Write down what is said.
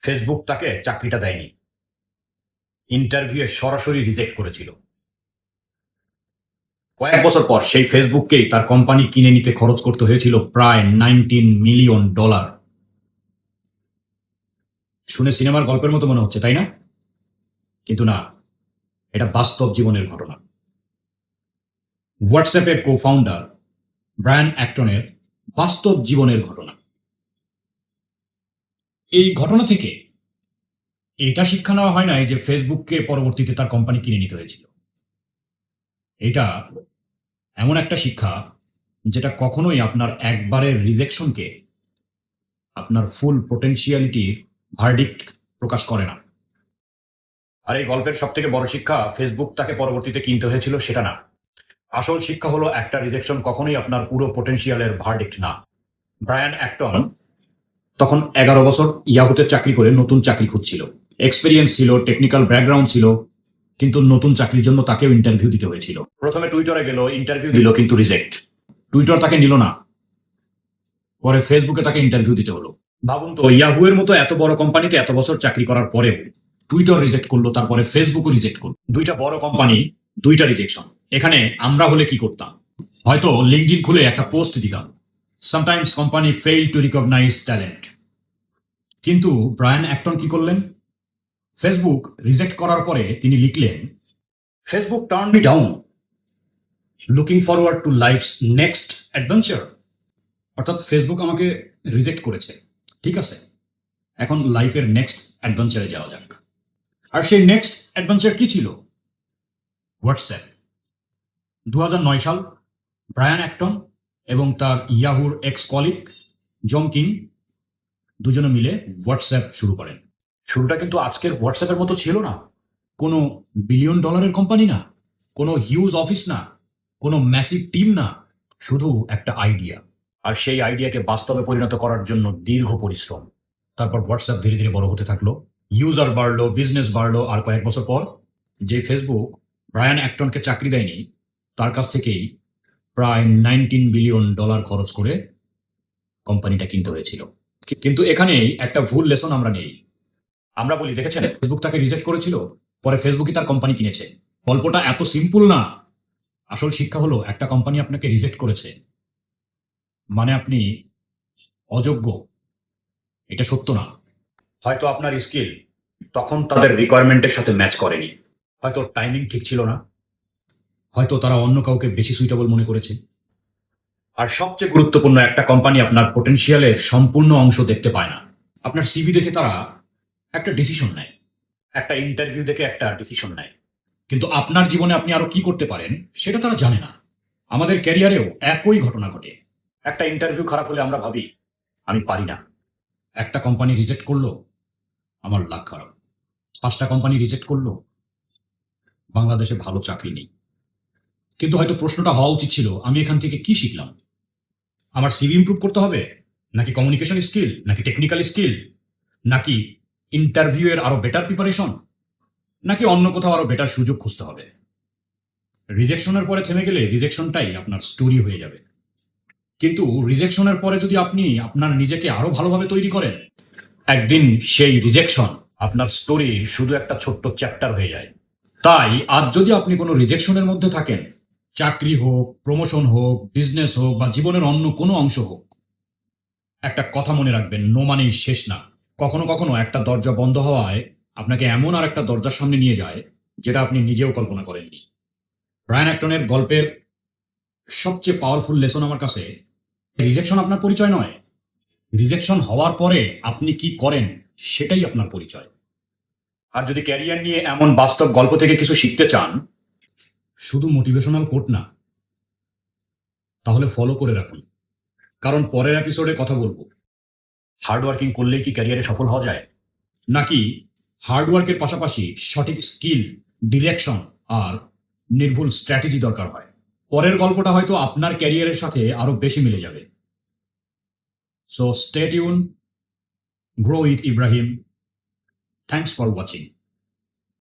Facebook তাকে চাকরিটা দেয়নি, ইন্টারভিউয়ে সরাসরি রিজেক্ট করেছিল। কয়েক বছর পর সেই ফেসবুককেই তার কোম্পানি কিনে নিতে খরচ করতে হয়েছিল প্রায় $19 মিলিয়ন। শুনে সিনেমার গল্পের মতো মনে হচ্ছে, তাই না? কিন্তু না, এটা বাস্তব জীবনের ঘটনা। হোয়াটসঅ্যাপের কো ফাউন্ডার ব্রায়ান অ্যাক্টনের বাস্তব জীবনের ঘটনা। এই ঘটনা থেকে এটা শিক্ষা নেওয়া হয় নাই যে ফেসবুককে পরবর্তীতে তার কোম্পানি কিনে নিতে হয়েছিল। এটা এমন একটা শিক্ষা যেটা কখনোই আপনার একবারের রিজেকশনকে আপনার ফুল পোটেনশিয়ালিটির ভার্ডিক্ট প্রকাশ করে না। আর এই গল্পের সব থেকে বড় শিক্ষা ফেসবুক তাকে পরবর্তীতে কিনতে হয়েছিল সেটা না। আসল শিক্ষা হলো একটা রিজেকশন কখনোই আপনার পুরো পোটেনশিয়ালের ভার্ডিক্ট না। ব্রায়ান অ্যাক্টন তখন 11 বছর ইয়াহুতে চাকরি করে নতুন চাকরি খুঁজছিল। এক্সপিরিয়েন্স ছিল, টেকনিক্যাল ব্যাকগ্রাউন্ড ছিল, কিন্তু নতুন চাকরির জন্য তাকেও ইন্টারভিউ দিতে হয়েছিল। প্রথমে টুইটারে গেল, ইন্টারভিউ দিল, কিন্তু রিজেক্ট। টুইটার তাকে নিল না, পরে ফেসবুকে তাকে ইন্টারভিউ দিতে হলো। ভাবুন তো, ইয়াহু এর মতো এত বড় কোম্পানিতে এত বছর চাকরি করার পরেও টুইটার রিজেক্ট করলো, তারপরে ফেসবুকও রিজেক্ট করলো। দুইটা বড় কোম্পানি, দুইটা রিজেকশন। এখানে আমরা হলে কি করতাম? হয়তো লিঙ্কডইন খুলে একটা পোস্ট দিতাম, sometimes company fail to recognise talent. কিন্তু ব্রায়ান অ্যাক্টন কি করলেন? ফেসবুক রিজেক্ট করার পরে তিনি লিখলেন, Facebook turn me down, looking forward to life's next adventure. অর্থাৎ ফেসবুক আমাকে রিজেক্ট করেছে, ঠিক আছে, এখন লাইফের নেক্সট অ্যাডভেঞ্চারে যাওয়া যাক। আর সেই নেক্সট অ্যাডভেঞ্চার কি ছিল? হোয়াটসঅ্যাপ। 2009 সাল, ব্রায়ান অ্যাক্টন এবং তার ইয়াহুর এক্স কলিগ জন কিং দুজনে মিলে হোয়াটসঅ্যাপ শুরু করেন। শুরুটা কিন্তু আজকের হোয়াটসঅ্যাপের মতো ছিল না। কোনো $1 বিলিয়ন কোম্পানি না, কোনো হিউজ অফিস না, কোনো ম্যাসিভ টিম না, শুধু একটা আইডিয়া। আর সেই আইডিয়াকে বাস্তবে পরিণত করার জন্য দীর্ঘ পরিশ্রম। তারপর হোয়াটসঅ্যাপ ধীরে ধীরে বড় হতে থাকলো, ইউজার বাড়লো, বিজনেস বাড়লো, আর কয়েক বছর পর যে ফেসবুক ব্রায়ান অ্যাক্টনকে চাকরি দেয়নি, তার কাছ থেকেই প্রায় $19 বিলিয়ন খরচ করে কোম্পানিটা কিনতে হয়েছিল। কিন্তু এখানেই একটা ভুল লেসন আমরা নেই। আমরা বলি, দেখেছেন, ফেসবুক তাকে রিজেক্ট করেছিল, পরে ফেসবুকই তার কোম্পানি কিনেছে। গল্পটা এত সিম্পল না। আসল শিক্ষা হলো, একটা কোম্পানি আপনাকে রিজেক্ট করেছে মানে আপনি অযোগ্য, এটা সত্য না। হয়তো আপনার স্কিল তখন তাদের রিকোয়ারমেন্টের সাথে ম্যাচ করেনি, হয়তো টাইমিং ঠিক ছিল না, হয়তো তারা অন্য কাউকে বেশি সুইটেবল মনে করেছে। আর সবচেয়ে গুরুত্বপূর্ণ, একটা কোম্পানি আপনার পোটেনশিয়ালের সম্পূর্ণ অংশ দেখতে পায় না। আপনার সিভি দেখে তারা একটা ডিসিশন নেয়, একটা ইন্টারভিউ দেখে একটা ডিসিশন নেয়, কিন্তু আপনার জীবনে আপনি আরো কি করতে পারেন সেটা তারা জানে না। আমাদের ক্যারিয়ারেও একই ঘটনা ঘটে। একটা ইন্টারভিউ খারাপ হলে আমরা ভাবি, আমি পারি না। একটা কোম্পানি রিজেক্ট করলো, আমার লাক খারাপ। 5টা কোম্পানি রিজেক্ট করলো, বাংলাদেশে ভালো চাকরি নেই। কিন্তু হয়তো প্রশ্নটা হওয়া উচিত ছিল, আমি এখান থেকে কি শিখলাম? আমার সিভি ইমপ্রুভ করতে হবে, নাকি কমিউনিকেশন স্কিল, নাকি টেকনিক্যাল স্কিল, নাকি ইন্টারভিউ এর আরো বেটার প্রিপারেশন, নাকি অন্য কোথাও আরো বেটার সুযোগ খুঁজতে হবে? রিজেকশনের পরে থেমে গেলে রিজেকশনটাই আপনার স্টোরি হয়ে যাবে। কিন্তু রিজেকশনের পরে যদি আপনি আপনার নিজেকে আরো ভালোভাবে তৈরি করেন, একদিন সেই রিজেকশন আপনার স্টোরির শুধু একটা ছোট্ট চ্যাপ্টার হয়ে যায়। তাই আজ যদি আপনি কোনো রিজেকশনের মধ্যে থাকেন, চাকরি হোক, প্রমোশন হোক, বিজনেস হোক, বা জীবনের অন্য কোনো অংশ হোক, একটা কথা মনে রাখবেন, নো মানেই শেষ না। কখনো কখনো একটা দরজা বন্ধ হওয়ায় আপনাকে এমন আর একটা দরজার সামনে নিয়ে যায় যেটা আপনি নিজেও কল্পনা করেননি। ব্রায়ান অ্যাক্টনের গল্পের সবচেয়ে পাওয়ারফুল লেসন আমার কাছে, রিজেকশন আপনার পরিচয় নয়, রিজেকশন হওয়ার পরে আপনি কি করেন সেটাই আপনার পরিচয়। আর যদি ক্যারিয়ার নিয়ে এমন বাস্তব গল্প থেকে কিছু শিখতে চান, শুধু মোটিভেশনাল কোট না, তাহলে ফলো করে রাখুন, কারণ পরের এপিসোডে কথা বলবো হার্ডওয়ার্কিং করলেই কি ক্যারিয়ারে সফল হওয়া যায়, নাকি হার্ডওয়ার্কের পাশাপাশি সঠিক স্কিল, ডিরেকশন আর নির্ভুল স্ট্র্যাটেজি দরকার হয়। পরের গল্পটা হয়তো আপনার ক্যারিয়ারের সাথে আরো বেশি মিলে যাবে। So stay tune, grow with Ibrahim. Thanks for watching.